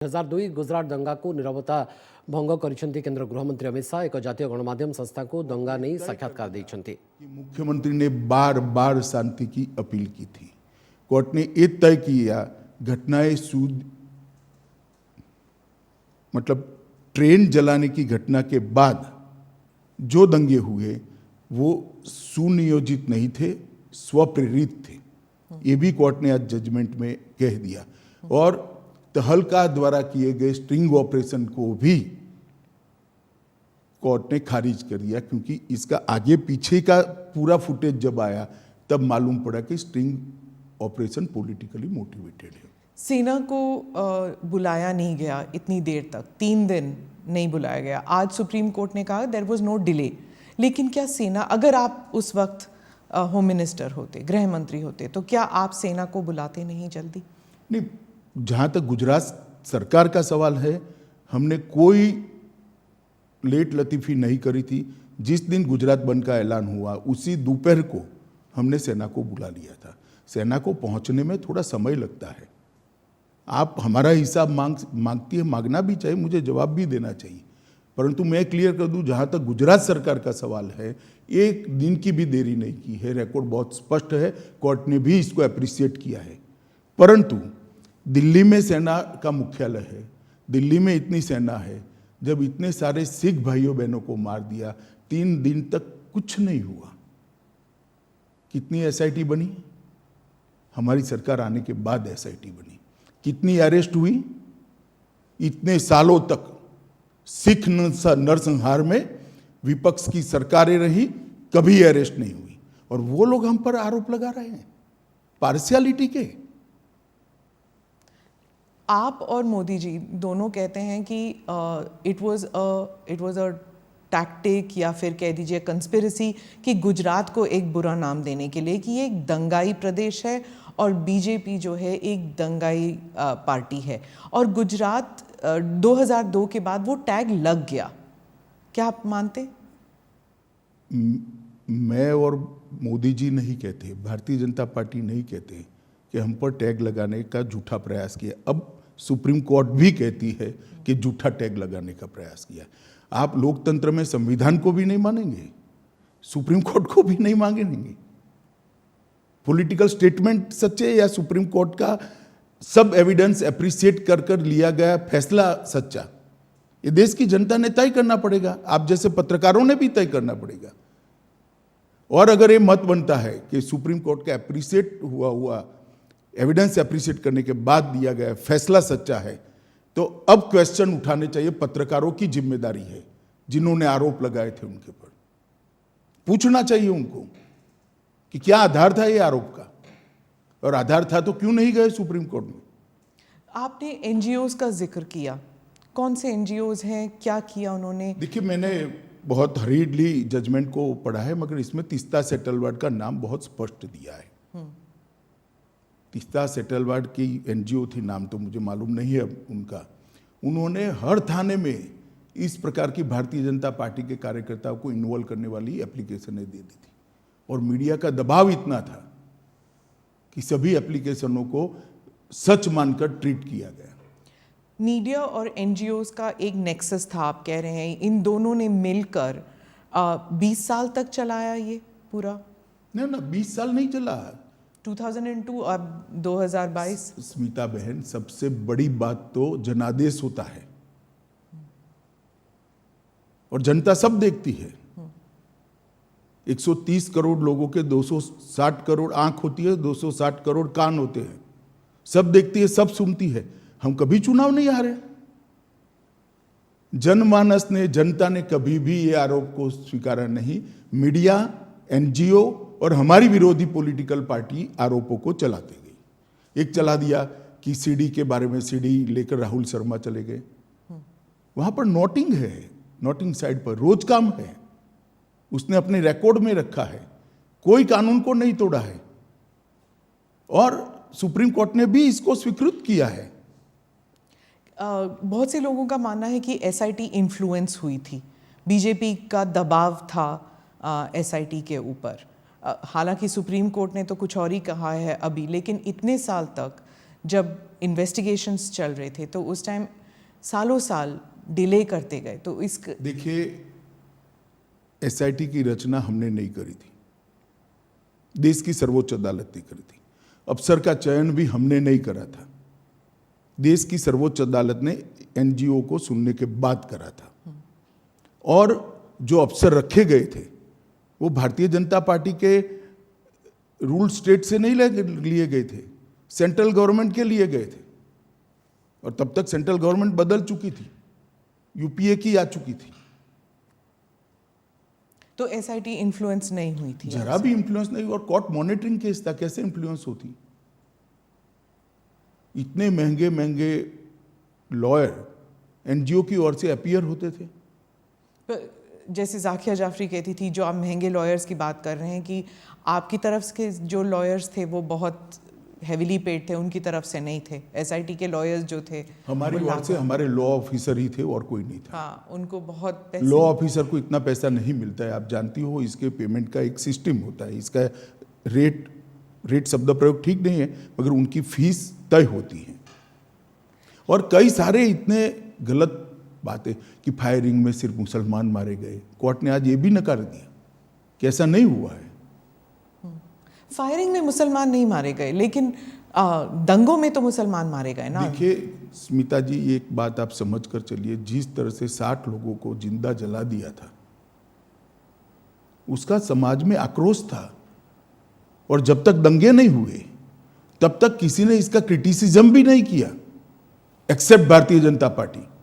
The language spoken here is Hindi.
2002 गुजरात दंगा को नीरवता भंग करिसेंती केंद्र गृहमंत्री अमित शाह एक जातीय गणमाध्यम संस्था को दंगा नहीं साक्षात्कार देइछंती। मुख्यमंत्री ने बार बार शांति की अपील की थी। कोर्ट ने ये तय किया घटनाएं मतलब ट्रेन जलाने की घटना के बाद जो दंगे हुए वो सुनियोजित नहीं थे, स्वप्रेरित थे। ये भी कोर्ट ने आज जजमेंट में कह दिया। और तहलका द्वारा किए गए स्ट्रिंग ऑपरेशन को भी कोर्ट ने खारिज कर दिया, क्योंकि इसका आगे पीछे का पूरा फुटेज जब आया तब मालूम पड़ा कि स्ट्रिंग ऑपरेशन पॉलिटिकली मोटिवेटेड है। सेना को बुलाया नहीं गया इतनी देर तक, 3 दिन नहीं बुलाया गया। आज सुप्रीम कोर्ट ने कहा देयर वाज नो डिले। लेकिन क्या सेना, अगर आप उस वक्त होम मिनिस्टर होते, गृह मंत्री होते, तो क्या आप सेना को बुलाते नहीं जल्दी? नहीं, जहाँ तक गुजरात सरकार का सवाल है, हमने कोई लेट लतीफ़ी नहीं करी थी। जिस दिन गुजरात बंद का ऐलान हुआ उसी दोपहर को हमने सेना को बुला लिया था। सेना को पहुंचने में थोड़ा समय लगता है। आप हमारा हिसाब मांगती है, मांगना भी चाहिए, मुझे जवाब भी देना चाहिए, परंतु मैं क्लियर कर दूं, जहाँ तक गुजरात सरकार का सवाल है, एक दिन की भी देरी नहीं की है। रिकॉर्ड बहुत स्पष्ट है, कोर्ट ने भी इसको अप्रिशिएट किया है। परंतु दिल्ली में सेना का मुख्यालय है, दिल्ली में इतनी सेना है, जब इतने सारे सिख भाइयों बहनों को मार दिया, 3 दिन तक कुछ नहीं हुआ। कितनी एसआईटी बनी? हमारी सरकार आने के बाद एसआईटी बनी। कितनी अरेस्ट हुई? इतने सालों तक सिख नरसंहार में विपक्ष की सरकारें रही, कभी अरेस्ट नहीं हुई। और वो लोग हम पर आरोप लगा रहे हैं पार्शियलिटी के। आप और मोदी जी दोनों कहते हैं कि इट वाज अ टैक्टिक या फिर कह दीजिए कंस्पिरेसी कि गुजरात को एक बुरा नाम देने के लिए कि ये एक दंगाई प्रदेश है और बीजेपी जो है एक दंगाई पार्टी है। और गुजरात 2002 के बाद वो टैग लग गया। क्या आप मानते? मैं और मोदी जी नहीं कहते, भारतीय जनता पार्टी नहीं कहते कि हम पर टैग लगाने का झूठा प्रयास किया। अब सुप्रीम कोर्ट भी कहती है कि झूठा टैग लगाने का प्रयास किया। आप लोकतंत्र में संविधान को भी नहीं मानेंगे, सुप्रीम कोर्ट को भी नहीं मांगेंगे। पॉलिटिकल स्टेटमेंट सच्चे या सुप्रीम कोर्ट का सब एविडेंस एप्रिशिएट कर कर लिया गया फैसला सच्चा, ये देश की जनता ने तय करना पड़ेगा। आप जैसे पत्रकारों ने भी तय करना पड़ेगा। और अगर ये मत बनता है कि सुप्रीम कोर्ट का एप्रिशिएट हुआ एविडेंस एप्रिशिएट करने के बाद दिया गया फैसला सच्चा है, तो अब क्वेश्चन उठाने चाहिए। पत्रकारों की जिम्मेदारी है, जिन्होंने आरोप लगाए थे उनके ऊपर पूछना चाहिए उनको कि क्या आधार था ये आरोप का, और आधार था तो क्यों नहीं गए सुप्रीम कोर्ट में। आपने एनजीओज का जिक्र किया, कौन से एनजीओज हैं, क्या किया उन्होंने? देखिए, मैंने बहुत हरीडली जजमेंट को पढ़ा है, मगर इसमें तीस्ता सेटलवाड का नाम बहुत स्पष्ट दिया है। तीस्ता सेटलवाड की एनजीओ थी, नाम तो मुझे मालूम नहीं है उनका। उन्होंने हर थाने में इस प्रकार की भारतीय जनता पार्टी के कार्यकर्ताओं को इन्वॉल्व करने वाली एप्लीकेशनें दे दी थी। और मीडिया का दबाव इतना था कि सभी एप्लीकेशनों को सच मानकर ट्रीट किया गया। मीडिया और एनजीओज का एक नेक्सस था, आप कह रहे हैं। इन दोनों ने मिलकर 20 साल तक चलाया ये पूरा? ना 20 साल नहीं चला, 2002 अब 2022। स्मिता बहन, सबसे बड़ी बात तो जनादेश होता है और जनता सब देखती है। 130 करोड़ लोगों के 260 करोड़ आंख होती है, 260 करोड़ कान होते हैं। सब देखती है, सब सुनती है। हम कभी चुनाव नहीं हारे। जनमानस ने, जनता ने कभी भी ये आरोप को स्वीकारा नहीं। मीडिया, एनजीओ और हमारी विरोधी पॉलिटिकल पार्टी आरोपों को चलाते गई। एक चला दिया कि सीडी के बारे में, सीडी लेकर राहुल शर्मा चले गए। वहां पर नोटिंग है, नोटिंग साइड पर रोज काम है, उसने अपने रिकॉर्ड में रखा है, कोई कानून को नहीं तोड़ा है। और सुप्रीम कोर्ट ने भी इसको स्वीकृत किया है। बहुत से लोगों का मानना है कि एसआईटी इन्फ्लुएंस हुई थी, बीजेपी का दबाव था एसआईटी के ऊपर। हालांकि सुप्रीम कोर्ट ने तो कुछ और ही कहा है अभी, लेकिन इतने साल तक जब इन्वेस्टिगेशंस चल रहे थे तो उस टाइम सालों साल डिले करते गए। तो इस देखिए, एसआईटी की रचना हमने नहीं करी थी, देश की सर्वोच्च अदालत ने करी थी। अफसर का चयन भी हमने नहीं करा था, देश की सर्वोच्च अदालत ने एनजीओ को सुनने के बाद करा था। और जो अफसर रखे गए थे वो भारतीय जनता पार्टी के रूल स्टेट से नहीं लिए गए थे, सेंट्रल गवर्नमेंट के लिए गए थे। और तब तक सेंट्रल गवर्नमेंट बदल चुकी थी, यूपीए की आ चुकी थी। तो एसआईटी इन्फ्लुएंस नहीं हुई थी? जरा भी इन्फ्लुएंस नहीं। और कोर्ट मॉनिटरिंग केस था, कैसे इन्फ्लुएंस होती? इतने महंगे महंगे लॉयर एनजीओ की ओर से अपीयर होते थे। जैसे जाकिया जाफरी कहती थी, जो आप महंगे लॉयर्स की बात कर रहे हैं, कि आपकी तरफ के जो लॉयर्स थे वो बहुत हेविली पेड थे, उनकी तरफ से नहीं थे। एसआईटी के लॉयर्स जो थे हमारी ओर से हमारे लॉ ऑफिसर ही थे और कोई नहीं था। हाँ, उनको बहुत पैसे। लॉ ऑफिसर को इतना पैसा नहीं मिलता है, आप जानती हो। इसके पेमेंट का एक सिस्टम होता है, इसका रेट शब्द प्रयोग ठीक नहीं है, मगर उनकी फीस तय होती है। और कई सारे इतने गलत बातें कि फायरिंग में सिर्फ मुसलमान मारे गए, कोर्ट ने आज ये भी नकार दिया कि ऐसा नहीं हुआ है। फायरिंग में मुसलमान नहीं मारे गए, लेकिन दंगों में तो मुसलमान मारे गए ना। देखिए स्मिता जी, एक बात आप समझ कर चलिए, जिस तरह से 60 लोगों को जिंदा जला दिया था, उसका समाज में आक्रोश था। और जब तक दंगे नहीं हुए तब तक किसी ने इसका क्रिटिसिज्म भी नहीं किया, एक्सेप्ट भारतीय जनता पार्टी।